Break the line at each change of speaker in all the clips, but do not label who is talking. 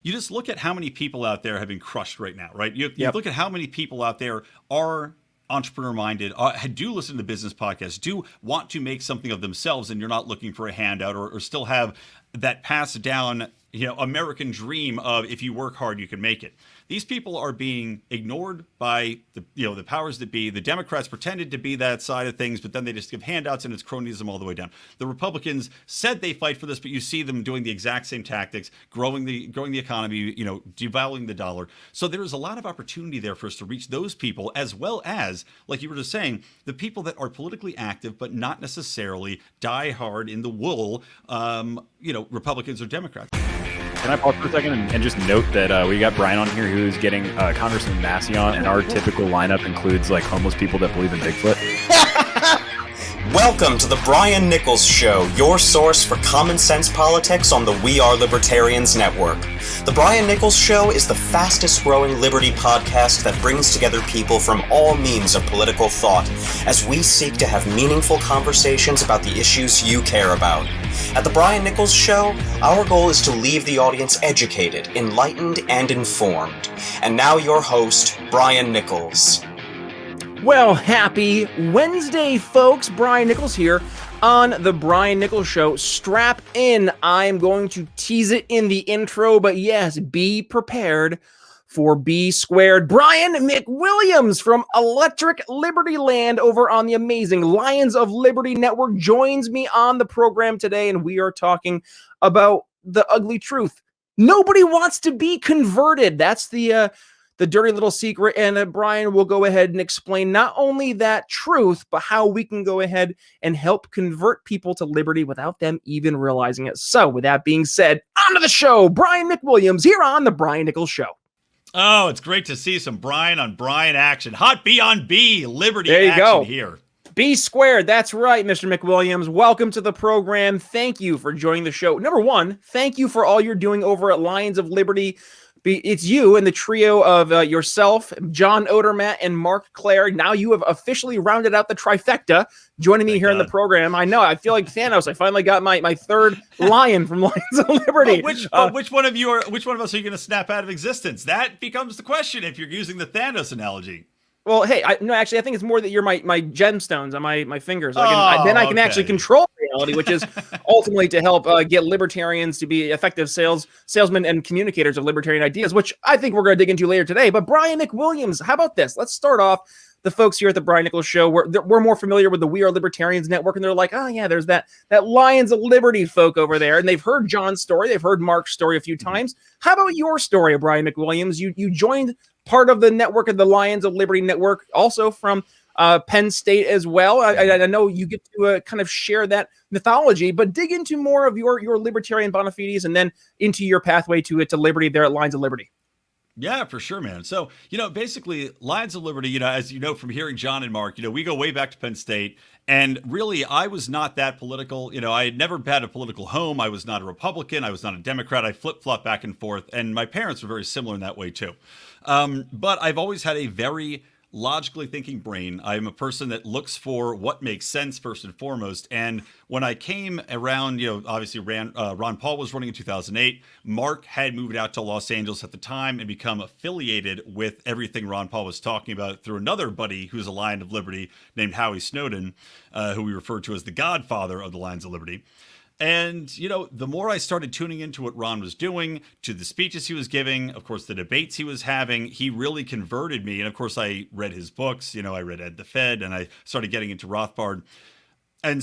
You just look at how many people out there have been crushed right now, right? You
Yep.
look at how many people out there are entrepreneur minded, do listen to business podcasts, do want to make something of themselves, and you're not looking for a handout, or still have that passed down, American dream of if you work hard, you can make it. These people are being ignored by the powers that be. The Democrats pretended to be that side of things, but then they just give handouts, and it's cronyism all the way down. The Republicans said they fight for this, but you see them doing the exact same tactics, growing the economy, devaluing the dollar. So there is a lot of opportunity there for us to reach those people, as well as, like you were just saying, the people that are politically active but not necessarily die hard in the wool, Republicans or Democrats.
Can I pause for a second and just note that we got Brian on here who's getting Congressman Massey on, and our typical lineup includes like homeless people that believe in Bigfoot.
Welcome to the Brian Nichols Show, your source for common sense politics on the We Are Libertarians network. The Brian Nichols Show is the fastest growing liberty podcast that brings together people from all means of political thought as we seek to have meaningful conversations about the issues you care about. At the Brian Nichols Show, our goal is to leave the audience educated, enlightened, and informed. And now your host, Brian Nichols.
Well, happy Wednesday, folks. Brian Nichols here on the Brian Nichols Show. Strap in. I'm going to tease it in the intro, but yes, be prepared for B squared. Brian McWilliams from Electric Libertyland over on the amazing Lions of Liberty Network joins me on the program today, and we are talking about the ugly truth. Nobody wants to be converted. That's the dirty little secret, and Brian will go ahead and explain not only that truth, but how we can go ahead and help convert people to liberty without them even realizing it. So with that being said, on to the show. Brian McWilliams here on the Brian Nichols Show.
Oh, it's great to see some Brian on Brian action. Hot B on B, Liberty
there you
action
go.
Here.
B squared. That's right, Mr. McWilliams. Welcome to the program. Thank you for joining the show. Number one, thank you for all you're doing over at Lions of Liberty. It's you and the trio of yourself, John Odermatt, and Mark Clare. Now you have officially rounded out the trifecta, joining me here on the program. I know. I feel like Thanos. I finally got my third lion from Lions of Liberty.
Which one of us are you going to snap out of existence? That becomes the question if you're using the Thanos analogy.
Well, hey, I think it's more that you're my gemstones on my fingers. I can actually control reality, which is ultimately to help get libertarians to be effective salesmen and communicators of libertarian ideas, which I think we're going to dig into later today. But Brian McWilliams, how about this? Let's start off. The folks here at the Brian Nichols Show, we're more familiar with the We Are Libertarians network, and they're like, oh yeah, there's that Lions of Liberty folk over there, and they've heard John's story, they've heard Mark's story a few times. How about your story, Brian McWilliams? You joined part of the network of the Lions of Liberty network, also from Penn State as well. I know you get to kind of share that mythology, but dig into more of your libertarian bona fides, and then into your pathway to liberty there at Lions of Liberty.
Yeah, for sure, man. So, basically, Lions of Liberty, as you know from hearing John and Mark, we go way back to Penn State. And really, I was not that political. I had never had a political home. I was not a Republican. I was not a Democrat. I flip-flop back and forth. And my parents were very similar in that way, too. But I've always had a very logically thinking brain. I'm a person that looks for what makes sense first and foremost. And when I came around, obviously Ron Paul was running in 2008. Mark had moved out to Los Angeles at the time and become affiliated with everything Ron Paul was talking about through another buddy who's a Lion of Liberty named Howie Snowden, who we refer to as the godfather of the Lions of Liberty. And, the more I started tuning into what Ron was doing, to the speeches he was giving, of course, the debates he was having, he really converted me. And of course, I read his books, I read Ed the Fed, and I started getting into Rothbard. And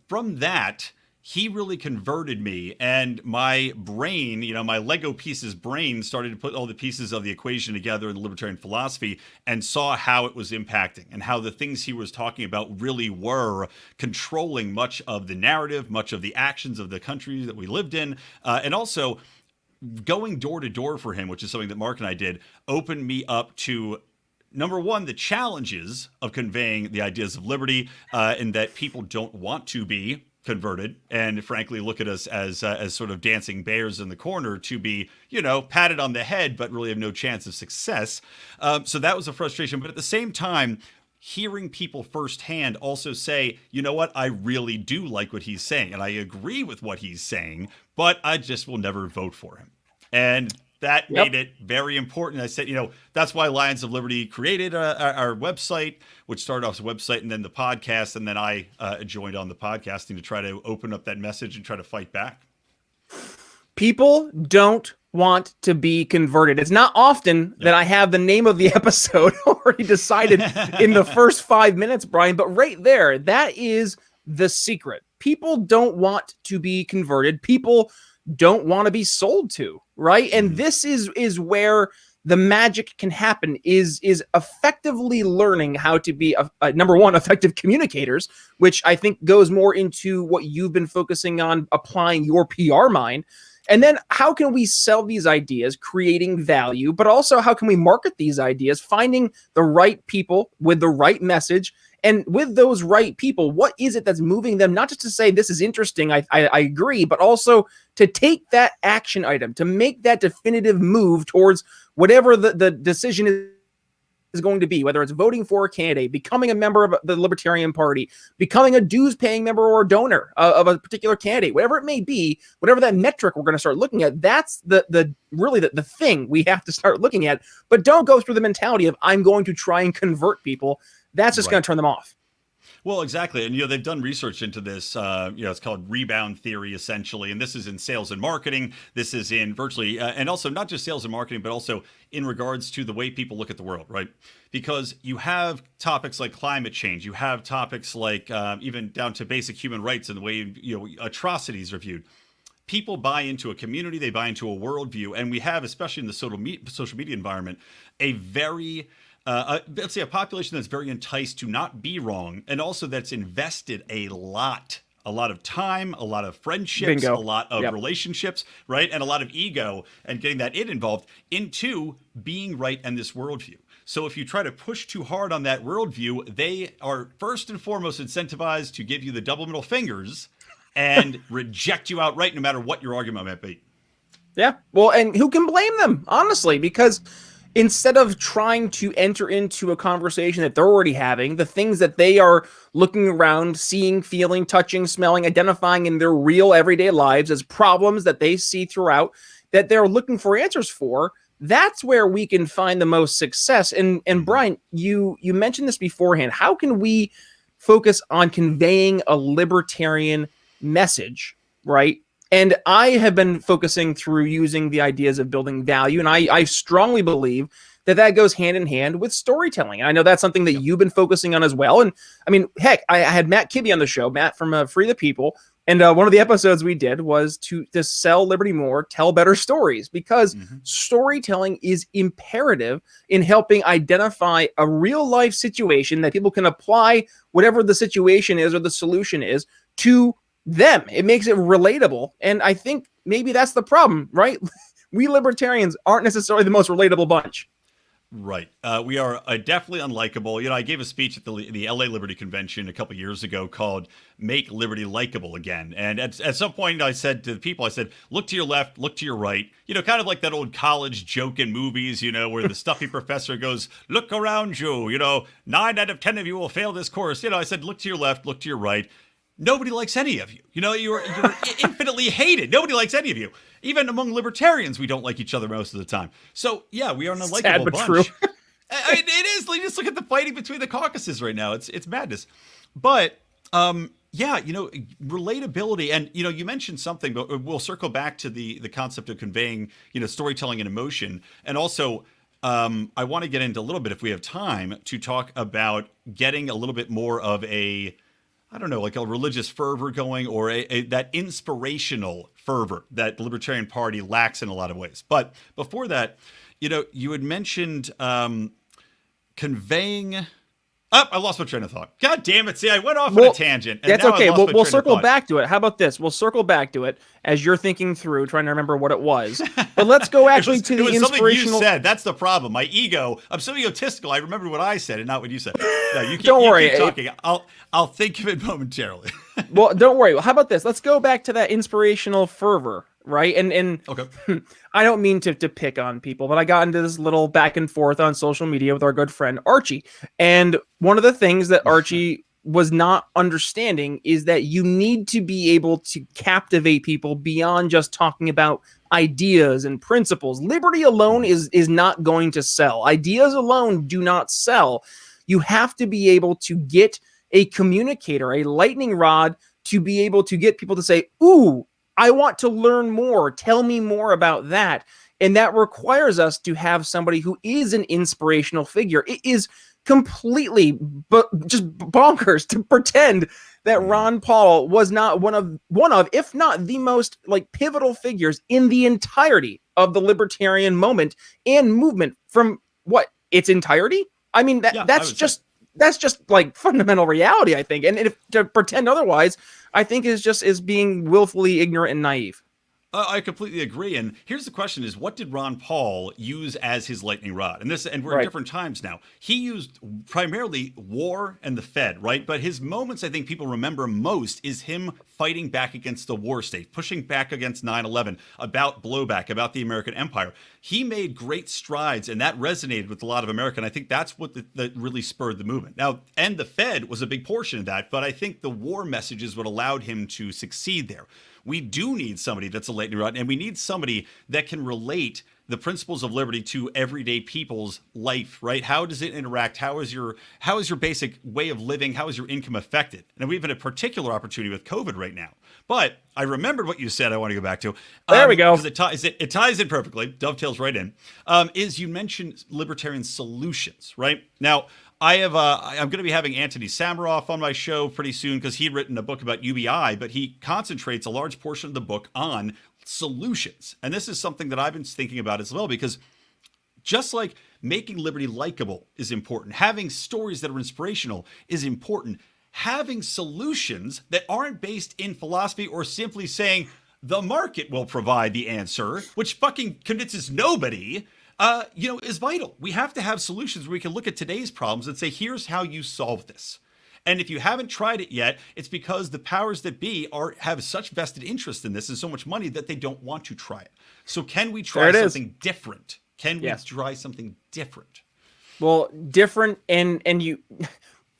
from that, he really converted me, and my brain, my Lego pieces brain started to put all the pieces of the equation together in the libertarian philosophy, and saw how it was impacting and how the things he was talking about really were controlling much of the narrative, much of the actions of the country that we lived in. And also going door to door for him, which is something that Mark and I did, opened me up to, number one, the challenges of conveying the ideas of liberty, and that people don't want to be converted, and frankly look at us as sort of dancing bears in the corner to be, patted on the head, but really have no chance of success. So that was a frustration. But at the same time, hearing people firsthand also say, you know what, I really do like what he's saying, and I agree with what he's saying, but I just will never vote for him. And that made it very important. I said, that's why Lions of Liberty created our website, which started off as a website and then the podcast. And then I joined on the podcasting to try to open up that message and try to fight back.
People don't want to be converted. It's not often that I have the name of the episode already decided in the first 5 minutes, Brian, but right there, that is the secret. People don't want to be converted. People don't want to be sold to, right? And this is where the magic can happen, is effectively learning how to be number one, effective communicators, which I think goes more into what you've been focusing on, applying your PR mind. And then how can we sell these ideas, creating value, but also how can we market these ideas, finding the right people with the right message. And with those right people, what is it that's moving them? Not just to say this is interesting, I agree, but also to take that action item, to make that definitive move towards whatever the decision is going to be, whether it's voting for a candidate, becoming a member of the Libertarian Party, becoming a dues-paying member or donor of a particular candidate, whatever it may be, whatever that metric we're going to start looking at, that's really the thing we have to start looking at. But don't go through the mentality of I'm going to try and convert people. That's just going to turn them off.
Well, exactly. And, they've done research into this, it's called rebound theory, essentially. And this is in sales and marketing. This is in virtually, and also not just sales and marketing, but also in regards to the way people look at the world, right? Because you have topics like climate change. You have topics like even down to basic human rights and the way, atrocities are viewed. People buy into a community. They buy into a worldview. And we have, especially in the social media environment, a very let's say a population that's very enticed to not be wrong, and also that's invested a lot of time, a lot of friendships, a lot of relationships, right? And a lot of ego and getting that involved into being right and this worldview. So if you try to push too hard on that worldview, they are first and foremost incentivized to give you the double middle fingers and reject you outright, no matter what your argument might be.
Yeah. Well, and who can blame them, honestly, because instead of trying to enter into a conversation that they're already having, the things that they are looking around, seeing, feeling, touching, smelling, identifying in their real everyday lives as problems that they see throughout, that they're looking for answers for, that's where we can find the most success. And Brian, you mentioned this beforehand. How can we focus on conveying a libertarian message, right? And I have been focusing through using the ideas of building value. And I strongly believe that goes hand in hand with storytelling. And I know that's something that you've been focusing on as well. And I mean, heck, I had Matt Kibbe on the show, Matt from Free the People. And one of the episodes we did was to sell liberty more, tell better stories, because storytelling is imperative in helping identify a real life situation that people can apply whatever the situation is or the solution is to them. It makes it relatable. And I think maybe that's the problem, right? We libertarians aren't necessarily the most relatable bunch.
Right. We are definitely unlikable. I gave a speech at the LA Liberty Convention a couple years ago called Make Liberty Likeable Again. And at some point I said to the people, look to your left, look to your right. Kind of like that old college joke in movies, where the stuffy professor goes, look around you, 9 out of 10 of you will fail this course. I said, look to your left, look to your right. Nobody likes any of you. You're infinitely hated. Nobody likes any of you. Even among libertarians, we don't like each other most of the time. So, yeah, we are an unlikable bunch. True. I mean, it is. Just look at the fighting between the caucuses right now. It's madness. But, relatability. And, you mentioned something, but we'll circle back to the concept of conveying, storytelling and emotion. And also, I want to get into a little bit, if we have time, to talk about getting a little bit more of a like a religious fervor going, or that inspirational fervor that the Libertarian Party lacks in a lot of ways. But before that, you had mentioned conveying. Oh, I lost my train of thought. God damn it. See, I went off on a tangent. And
that's okay. We'll circle back to it. How about this? We'll circle back to it as you're thinking through, trying to remember what it was. But let's go actually to the inspirational.
Something you said. That's the problem. My ego. I'm so egotistical. I remember what I said and not what you said. No, you keep,
don't worry.
Keep talking. I'll think of it momentarily.
Well, don't worry. How about this? Let's go back to that inspirational fervor. Right. And
okay.
I don't mean to pick on people, but I got into this little back and forth on social media with our good friend Archie. And one of the things that Archie was not understanding is that you need to be able to captivate people beyond just talking about ideas and principles. Liberty alone is not going to sell. Ideas alone do not sell. You have to be able to get a communicator, a lightning rod, to be able to get people to say, ooh, I want to learn more. Tell me more about that. And that requires us to have somebody who is an inspirational figure. It is completely just bonkers to pretend that Ron Paul was not one of, if not the most like pivotal figures in the entirety of the libertarian moment and movement from its entirety. I mean, that's just like fundamental reality, I think. And if to pretend otherwise, I think is being willfully ignorant and naive.
I completely agree. And here's the question is, what did Ron Paul use as his lightning rod? And we're in different times now. He used primarily war and the Fed, right? But his moments, I think people remember most, is him fighting back against the war state, pushing back against 9/11, about blowback, about the American empire. He made great strides, and that resonated with a lot of America. And I think that's what that really spurred the movement. Now, and the Fed was a big portion of that, but I think the war message is what allowed him to succeed there. We do need somebody that's a lightning rod, and we need somebody that can relate the principles of liberty to everyday people's life, right? How does it interact? How is your basic way of living? How is your income affected? And we have a particular opportunity with COVID right now. But I remembered what you said I want to go back to.
There we go.
Because it ties in perfectly, dovetails right in, is you mentioned libertarian solutions, right? Now, I'm going to be having Anthony Samaroff on my show pretty soon because he'd written a book about UBI, but he concentrates a large portion of the book on solutions. And this is something that I've been thinking about as well, because just like making liberty likable is important, having stories that are inspirational is important, having solutions that aren't based in philosophy or simply saying the market will provide the answer, which fucking convinces nobody, is vital. We have to have solutions where we can look at today's problems and say, here's how you solve this. And if you haven't tried it yet, it's because the powers that be have such vested interest in this and so much money that they don't want to try it. So can we try something different? Can we try something different?
Well, different, and you,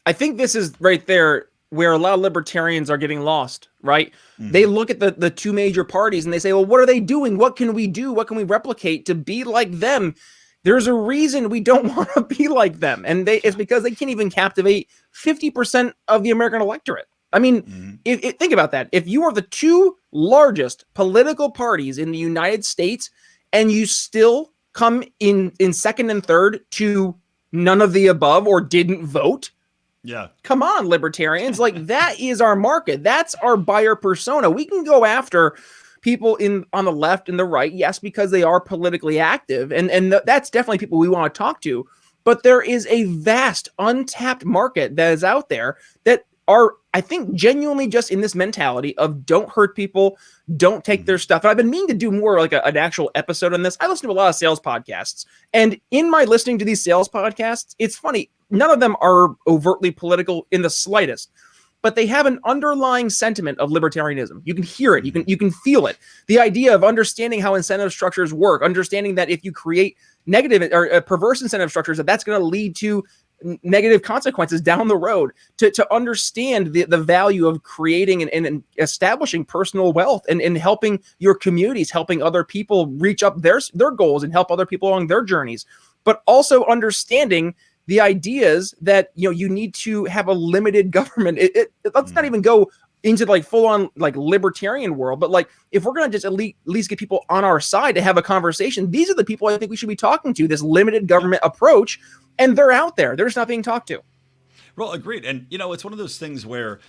I think this is right there where a lot of libertarians are getting lost, right? Mm-hmm. They look at the two major parties and they say, well, what are they doing? What can we do? What can we replicate to be like them? There's a reason we don't want to be like them. And it's because they can't even captivate 50% of the American electorate. I mean, think about that. If you are the two largest political parties in the United States and you still come in second and third to none of the above or didn't vote,
yeah,
come on, libertarians. Like, that is our market. That's our buyer persona. We can go after people on the left and the right, yes, because they are politically active. And that's definitely people we want to talk to. But there is a vast untapped market that is out there that are, I think, genuinely just in this mentality of don't hurt people, don't take their stuff. And I've been meaning to do more like an actual episode on this. I listen to a lot of sales podcasts. And in my listening to these sales podcasts, it's funny. None of them are overtly political in the slightest, but they have an underlying sentiment of libertarianism. You can hear it. You can feel it. The idea of understanding how incentive structures work, understanding that if you create negative or perverse incentive structures, that's going to lead to negative consequences down the road, to understand the value of creating and establishing personal wealth and helping your communities, helping other people reach up their goals and help other people along their journeys, but also understanding the ideas that, you need to have a limited government. Let's not even go into like full on like libertarian world, but like if we're going to just at least get people on our side to have a conversation, these are the people I think we should be talking to, this limited government approach, and they're out there. They're just not being talked to.
Well, agreed. And, it's one of those things where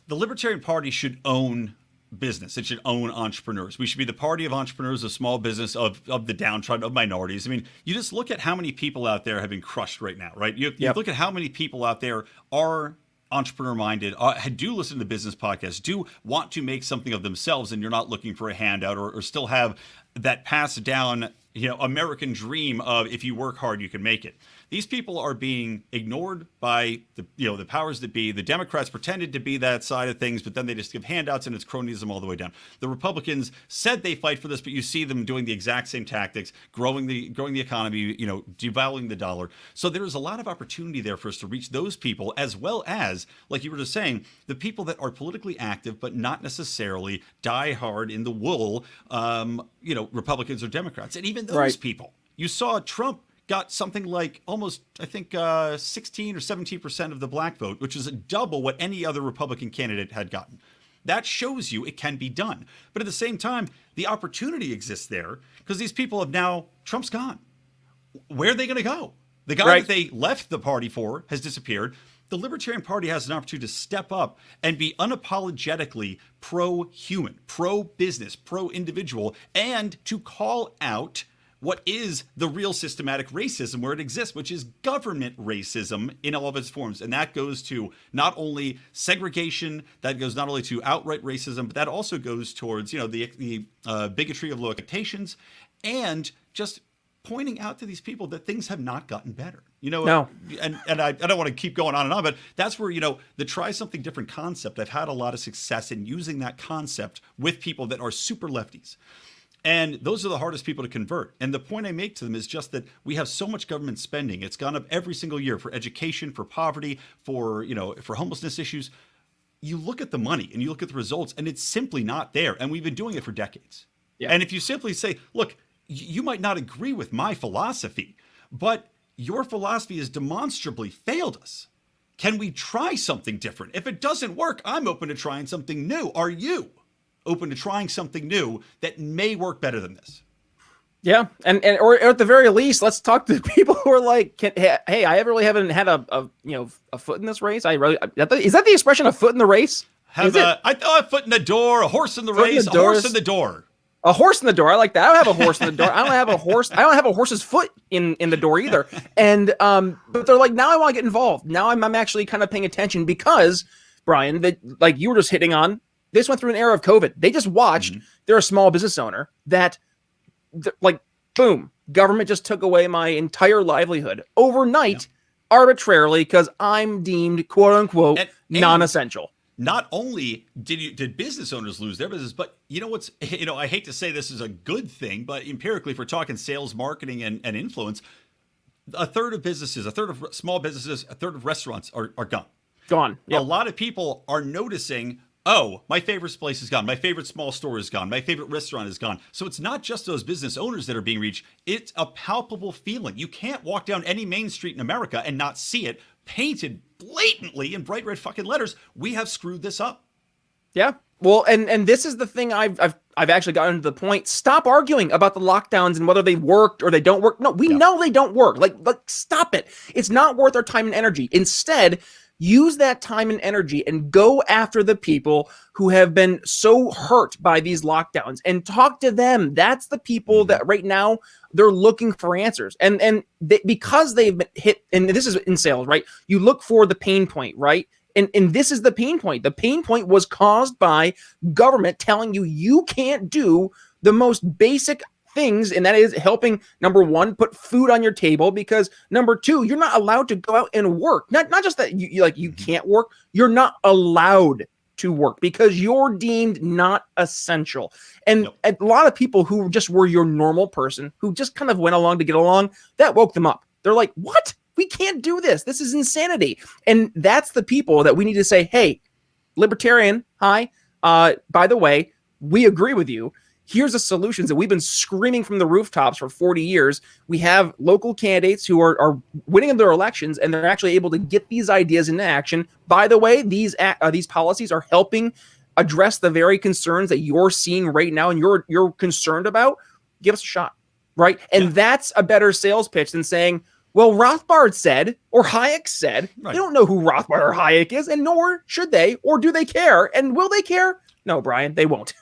the Libertarian Party should own business. It should own entrepreneurs. We should be the party of entrepreneurs, of small business, of the downtrodden, of minorities. I mean, you just look at how many people out there have been crushed right now, right? You look at how many people out there are entrepreneur minded, do listen to business podcasts, do want to make something of themselves, and you're not looking for a handout or still have that passed down, American dream of if you work hard, you can make it. These people are being ignored by the powers that be. The Democrats pretended to be that side of things, but then they just give handouts and it's cronyism all the way down. The Republicans said they fight for this, but you see them doing the exact same tactics, growing the economy, devaluing the dollar. So there is a lot of opportunity there for us to reach those people, as well as, like you were just saying, the people that are politically active but not necessarily die hard in the wool, Republicans or Democrats. And even those people, you saw Trump got something like almost, I think, 16 or 17% of the black vote, which is double what any other Republican candidate had gotten. That shows you it can be done. But at the same time, the opportunity exists there because these people have now, Trump's gone. Where are they going to go? The guy that they left the party for has disappeared. The Libertarian Party has an opportunity to step up and be unapologetically pro-human, pro-business, pro-individual, and to call out what is the real systematic racism where it exists, which is government racism in all of its forms. And that goes to not only segregation, that goes not only to outright racism, but that also goes towards, the bigotry of low expectations and just pointing out to these people that things have not gotten better.
No.
And I don't want to keep going on and on, but that's where, the try something different concept, I've had a lot of success in using that concept with people that are super lefties. And those are the hardest people to convert. And the point I make to them is just that we have so much government spending. It's gone up every single year for education, for poverty, for homelessness issues. You look at the money and you look at the results and it's simply not there. And we've been doing it for decades. Yeah. And if you simply say, look, you might not agree with my philosophy, but your philosophy has demonstrably failed us. Can we try something different? If it doesn't work, I'm open to trying something new. Are you open to trying something new that may work better than this?
Yeah, and or at the very least, let's talk to people who are like, hey, I really haven't had a foot in this race. Is that the expression, a foot in the race?
I thought a foot in the door, a horse in the race, a horse in the door.
A horse in the door. I like that. I don't have a horse in the door. I don't have a horse. I don't have a horse's foot in the door either. And but they're like, now I want to get involved. Now I'm actually kind of paying attention because, Brian, that like you were just hitting on, this went through an era of COVID. They just watched. They're a small business owner that, boom, government just took away my entire livelihood overnight, arbitrarily, because I'm deemed quote unquote non-essential.
Not only did business owners lose their business, but I hate to say this is a good thing, but empirically, if we're talking sales, marketing, and influence, a third of businesses, a third of small businesses, a third of restaurants are gone.
Gone. Yep.
A lot of people are noticing, oh, my favorite place is gone. My favorite small store is gone. My favorite restaurant is gone. So it's not just those business owners that are being reached. It's a palpable feeling. You can't walk down any main street in America and not see it painted blatantly in bright red fucking letters. We have screwed this up. Yeah.
Well, and this is the thing I've actually gotten to the point. Stop arguing about the lockdowns and whether they worked or they don't work. No, we know they don't work. Like, stop it. It's not worth our time and energy. Instead, use that time and energy and go after the people who have been so hurt by these lockdowns and talk to them. That's the people that right now they're looking for answers. And because they've been hit, and this is in sales, right? You look for the pain point, right? And this is the pain point. The pain point was caused by government telling you can't do the most basic things, and that is helping, number one, put food on your table, because number two, you're not allowed to go out and work. Not just that you can't work, you're not allowed to work because you're deemed not essential. And a lot of people who just were your normal person, who just kind of went along to get along, that woke them up. They're like, what? We can't do this. This is insanity. And that's the people that we need to say, hey, libertarian, hi, by the way, we agree with you. Here's the solutions that we've been screaming from the rooftops for 40 years. We have local candidates who are winning their elections, and they're actually able to get these ideas into action. By the way, these policies are helping address the very concerns that you're seeing right now and you're concerned about. Give us a shot, right? And that's a better sales pitch than saying, well, Rothbard said, or Hayek said. Right. They don't know who Rothbard or Hayek is, and nor should they, or do they care? And will they care? No, Brian, they won't.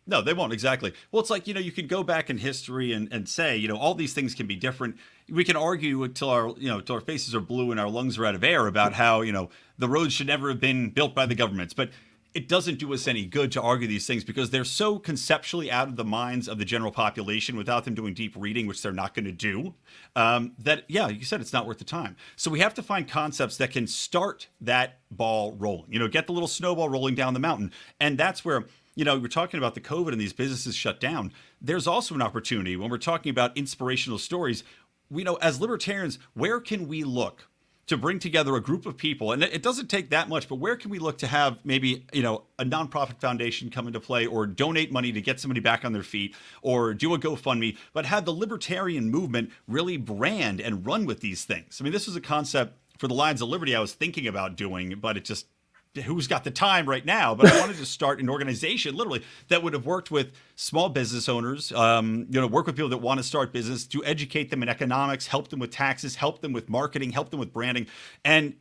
No, they won't. Exactly. Well, it's like, you could go back in history and say, all these things can be different. We can argue until our faces are blue and our lungs are out of air about how, the roads should never have been built by the governments. But it doesn't do us any good to argue these things because they're so conceptually out of the minds of the general population without them doing deep reading, which they're not going to do, that, yeah, you said it's not worth the time. So we have to find concepts that can start that ball rolling, get the little snowball rolling down the mountain. And that's where, we're talking about the COVID and these businesses shut down. There's also an opportunity when we're talking about inspirational stories. We know as libertarians, where can we look to bring together a group of people? And it doesn't take that much, but where can we look to have maybe, a nonprofit foundation come into play, or donate money to get somebody back on their feet, or do a GoFundMe, but have the libertarian movement really brand and run with these things? I mean, this was a concept for the Lions of Liberty I was thinking about doing, but it just, who's got the time right now? But I wanted to start an organization literally that would have worked with small business owners, work with people that want to start business, to educate them in economics, help them with taxes, help them with marketing, help them with branding, and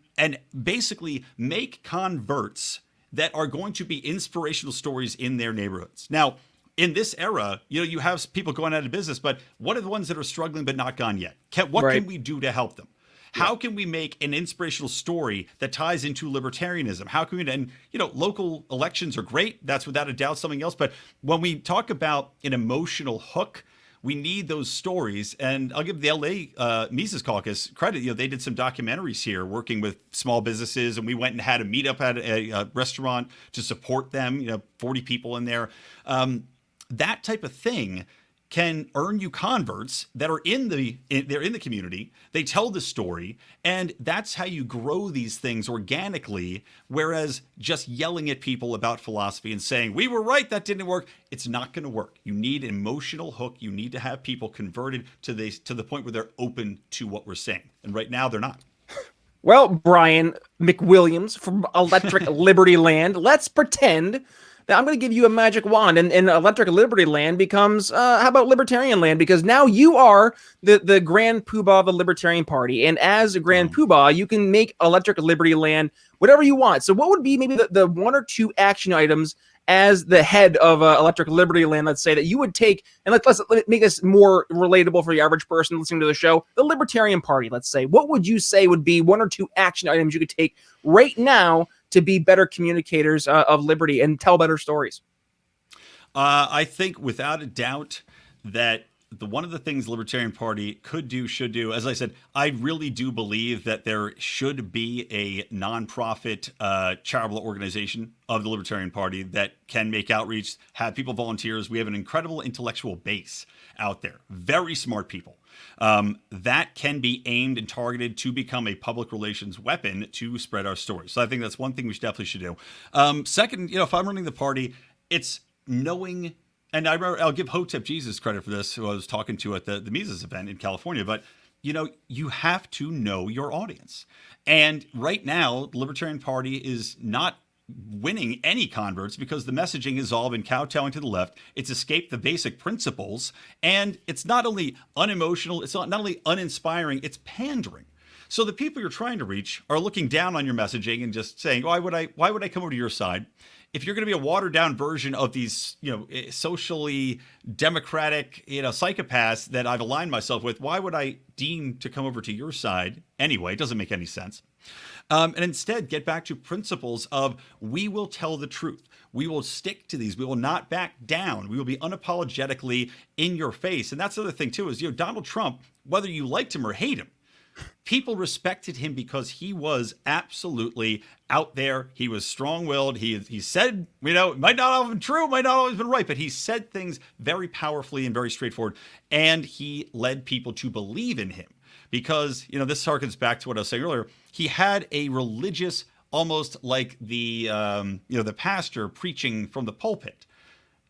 basically make converts that are going to be inspirational stories in their neighborhoods. Now, in this era, you have people going out of business, but what are the ones that are struggling but not gone yet? What can we do to help them? How can we make an inspirational story that ties into libertarianism? How can we, and local elections are great. That's without a doubt something else. But when we talk about an emotional hook, we need those stories. And I'll give the LA Mises Caucus credit. They did some documentaries here working with small businesses, and we went and had a meetup at a restaurant to support them, 40 people in there. That type of thing can earn you converts that are they're in the community. They tell the story, and that's how you grow these things organically. Whereas just yelling at people about philosophy and saying, we were right, that didn't work, it's not going to work. You need an emotional hook. You need to have people converted to the point where they're open to what we're saying. And right now they're not.
Well, Brian McWilliams from Electric Libertyland, let's pretend that I'm going to give you a magic wand, and Electric Libertyland becomes, how about Libertarian Land? Because now you are the Grand Poobah of the Libertarian Party, and as a Grand Poobah, you can make Electric Libertyland whatever you want. So what would be maybe the one or two action items as the head of Electric Libertyland, let's say, that you would take, and let's make this more relatable for the average person listening to the show, the Libertarian Party, let's say. What would you say would be one or two action items you could take right now to be better communicators of liberty and tell better stories?
I think without a doubt that one of the things the Libertarian Party could do, should do, as I said, I really do believe that there should be a nonprofit charitable organization of the Libertarian Party that can make outreach, have people volunteers. We have an incredible intellectual base out there, very smart people. That can be aimed and targeted to become a public relations weapon to spread our stories. So I think that's one thing we definitely should do. Second, if I'm running the party, it's knowing, and I'll give Hotep Jesus credit for this, who I was talking to at the Mises event in California, but you have to know your audience. And right now, the Libertarian Party is not winning any converts because the messaging has all been kowtowing to the left. It's escaped the basic principles, and it's not only unemotional, it's not only uninspiring, it's pandering. So the people you're trying to reach are looking down on your messaging and just saying, why would I come over to your side? If you're going to be a watered down version of these, socially democratic, psychopaths that I've aligned myself with, why would I deem to come over to your side anyway? It doesn't make any sense. And instead get back to principles of, we will tell the truth. We will stick to these. We will not back down. We will be unapologetically in your face. And that's the other thing too, is, Donald Trump, whether you liked him or hate him, people respected him because he was absolutely out there. He was strong-willed. He said, it might not have been true, might not always been right, but he said things very powerfully and very straightforward. And he led people to believe in him because, this harkens back to what I was saying earlier. He had a religious, almost like the pastor preaching from the pulpit.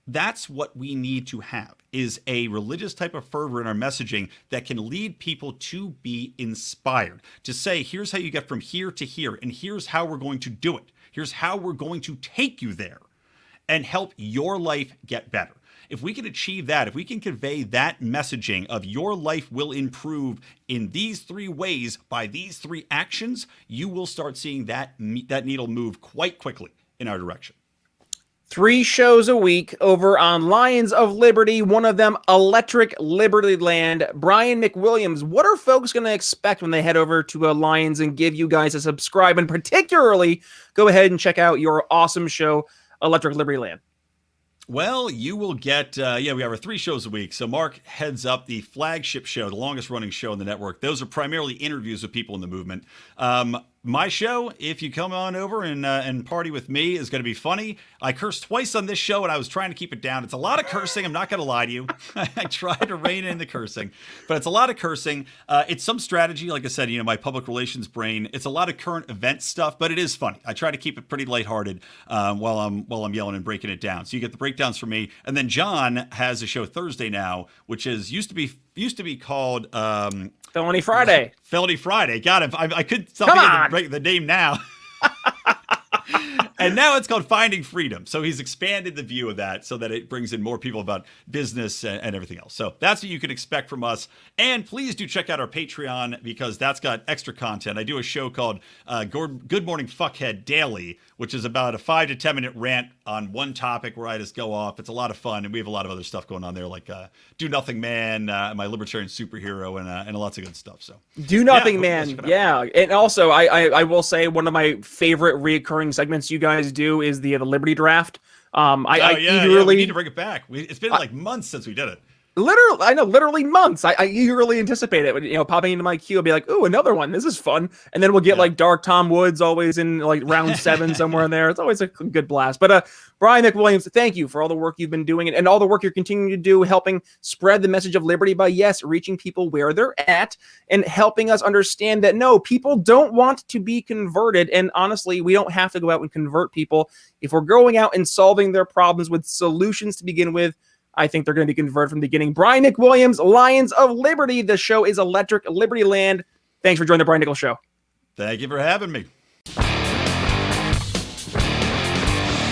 That's what we need to have, is a religious type of fervor in our messaging that can lead people to be inspired, to say, here's how you get from here to here, and here's how we're going to do it. Here's how we're going to take you there and help your life get better. If we can achieve that, if we can convey that messaging of your life will improve in these three ways by these three actions, you will start seeing that needle move quite quickly in our direction.
3 shows a week over on Lions of Liberty, one of them Electric Libertyland. Brian McWilliams, what are folks going to expect when they head over to Lions and give you guys a subscribe? And particularly, go ahead and check out your awesome show, Electric Libertyland.
Well, you will get, we have our 3 shows a week. So Mark heads up the flagship show, the longest running show on the network. Those are primarily interviews with people in the movement. My show, if you come on over and party with me, is going to be funny. I cursed twice on this show, and I was trying to keep it down. It's a lot of cursing. I'm not going to lie to you. I try to rein in the cursing, but it's a lot of cursing. It's some strategy. Like I said, my public relations brain. It's a lot of current event stuff, but it is funny. I try to keep it pretty lighthearted while I'm yelling and breaking it down. So you get the breakdowns from me, and then John has a show Thursday now, which used to be called
Felony Friday.
Felony Friday. Got it. I could break the name now. And now it's called Finding Freedom. So he's expanded the view of that so that it brings in more people about business and everything else. So that's what you can expect from us. And please do check out our Patreon because that's got extra content. I do a show called Good Morning Fuckhead Daily, which is about a 5 to 10 minute rant on one topic where I just go off. It's a lot of fun. And we have a lot of other stuff going on there, like Do Nothing Man, my libertarian superhero, and lots of good stuff. So
Do Nothing Man. Yeah. And also, I will say one of my favorite reoccurring segments you guys do is the Liberty Draft.
We need to bring it back. It's been like months since we did it.
Literally months. I eagerly anticipate it. Popping into my queue, I'll be like, "Ooh, another one. This is fun." And then we'll get like Dark Tom Woods always in like round 7 somewhere in there. It's always a good blast. But Brian McWilliams, thank you for all the work you've been doing and all the work you're continuing to do, helping spread the message of liberty by reaching people where they're at and helping us understand that no, people don't want to be converted. And honestly, we don't have to go out and convert people. If we're going out and solving their problems with solutions to begin with, I think they're going to be converted from the beginning. Brian Nichols, Lions of Liberty. The show is Electric Libertyland. Thanks for joining the Brian Nichols Show.
Thank you for having me.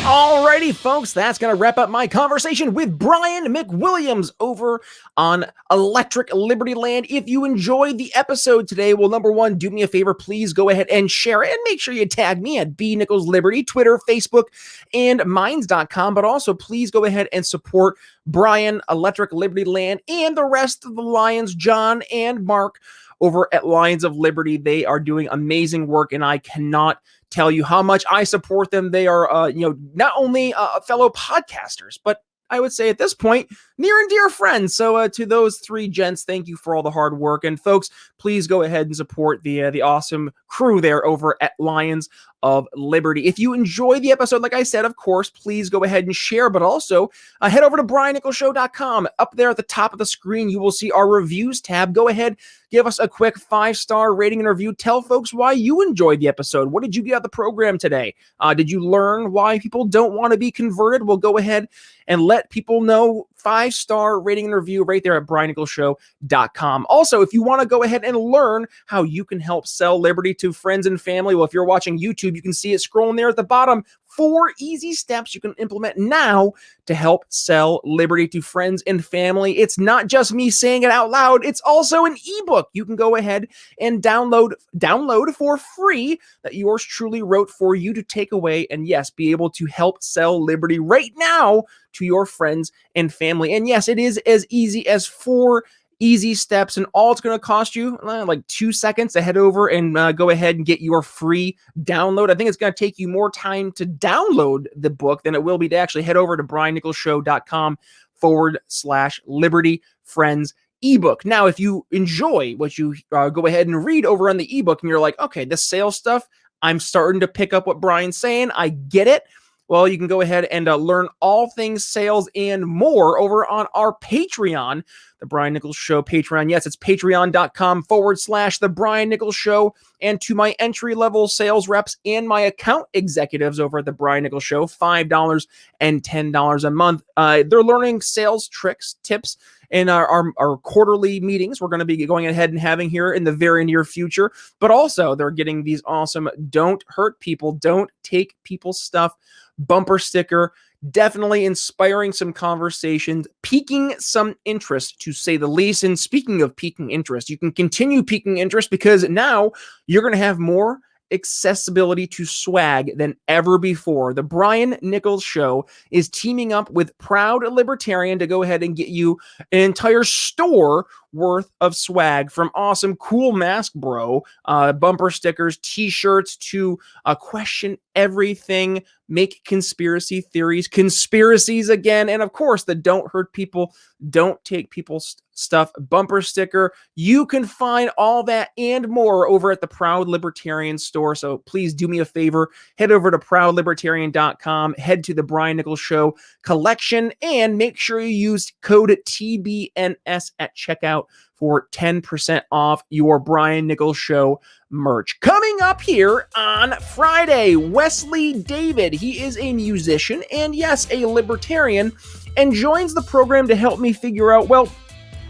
Alrighty, folks, that's going to wrap up my conversation with Brian McWilliams over on Electric Libertyland. If you enjoyed the episode today, well, number one, do me a favor, please go ahead and share it and make sure you tag me at bnicholsliberty, Twitter, Facebook, and minds.com. But also, please go ahead and support Brian, Electric Libertyland, and the rest of the Lions, John and Mark, over at Lions of Liberty. They are doing amazing work, and I cannot tell you how much I support them. They are, not only fellow podcasters, but I would say at this point, near and dear friends. So to those 3 gents, thank you for all the hard work. And folks, please go ahead and support the awesome crew there over at Lions of Liberty. If you enjoy the episode, like I said, of course, please go ahead and share, but also head over to briannicholsshow.com. Up there at the top of the screen, you will see our reviews tab. Go ahead, give us a quick 5-star rating and review. Tell folks why you enjoyed the episode. What did you get out of the program today? Did you learn why people don't want to be converted? Well, go ahead and let people know. 5-star rating and review right there at briannicholsshow.com. Also, if you want to go ahead and learn how you can help sell liberty to friends and family, well, if you're watching YouTube, you can see it scrolling there at the bottom. 4 easy steps you can implement now to help sell liberty to friends and family. It's not just me saying it out loud. It's also an ebook you can go ahead and download for free that yours truly wrote for you to take away and, yes, be able to help sell liberty right now to your friends and family. And yes, it is as easy as 4 easy steps, and all it's going to cost you like 2 seconds to head over and go ahead and get your free download. I think it's going to take you more time to download the book than it will be to actually head over to briannicholsshow.com/Liberty Friends ebook. Now, if you enjoy what you go ahead and read over on the ebook and you're like, okay, this sales stuff, I'm starting to pick up what Brian's saying. I get it. Well, you can go ahead and learn all things sales and more over on our Patreon, The Brian Nichols Show Patreon. Yes, it's patreon.com/The Brian Nichols Show. And to my entry-level sales reps and my account executives over at The Brian Nichols Show, $5 and $10 a month. They're learning sales tricks, tips, in our quarterly meetings we're going to be going ahead and having here in the very near future. But also, they're getting these awesome Don't Hurt People, Don't Take People's Stuff bumper sticker, definitely inspiring some conversations, piquing some interest, to say the least. And speaking of piquing interest, you can continue piquing interest because now you're going to have more accessibility to swag than ever before. The Brian Nichols Show is teaming up with Proud Libertarian to go ahead and get you an entire store worth of swag, from awesome cool mask bro, bumper stickers, t-shirts, to question everything, make conspiracy theories conspiracies again, and of course the don't hurt people, don't take people's stuff bumper sticker. You can find all that and more over at the Proud Libertarian store. So please do me a favor, head over to proudlibertarian.com, head to the Brian Nichols Show collection, and make sure you use code TBNS at checkout for 10% off your Brian Nichols Show merch. Coming up here on Friday, Wesley David. He is a musician and, yes, a libertarian, and joins the program to help me figure out, well,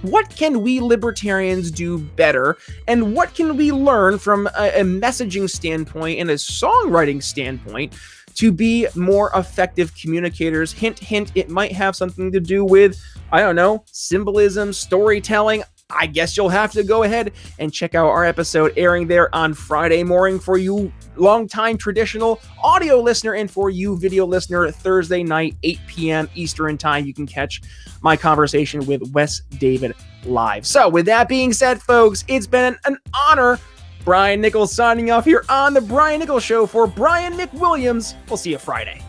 what can we libertarians do better, and what can we learn from a messaging standpoint and a songwriting standpoint to be more effective communicators? Hint, hint, it might have something to do with, I don't know, symbolism, storytelling. I guess you'll have to go ahead and check out our episode airing there on Friday morning for you longtime traditional audio listener, and for you video listener, Thursday night, 8 p.m. Eastern time. You can catch my conversation with Wes David live. So with that being said, folks, it's been an honor. Brian Nichols signing off here on the Brian Nichols Show for Brian McWilliams. We'll see you Friday.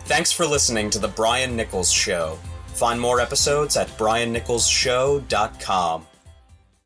Thanks for listening to The Brian Nichols Show. Find more episodes at briannicholsshow.com.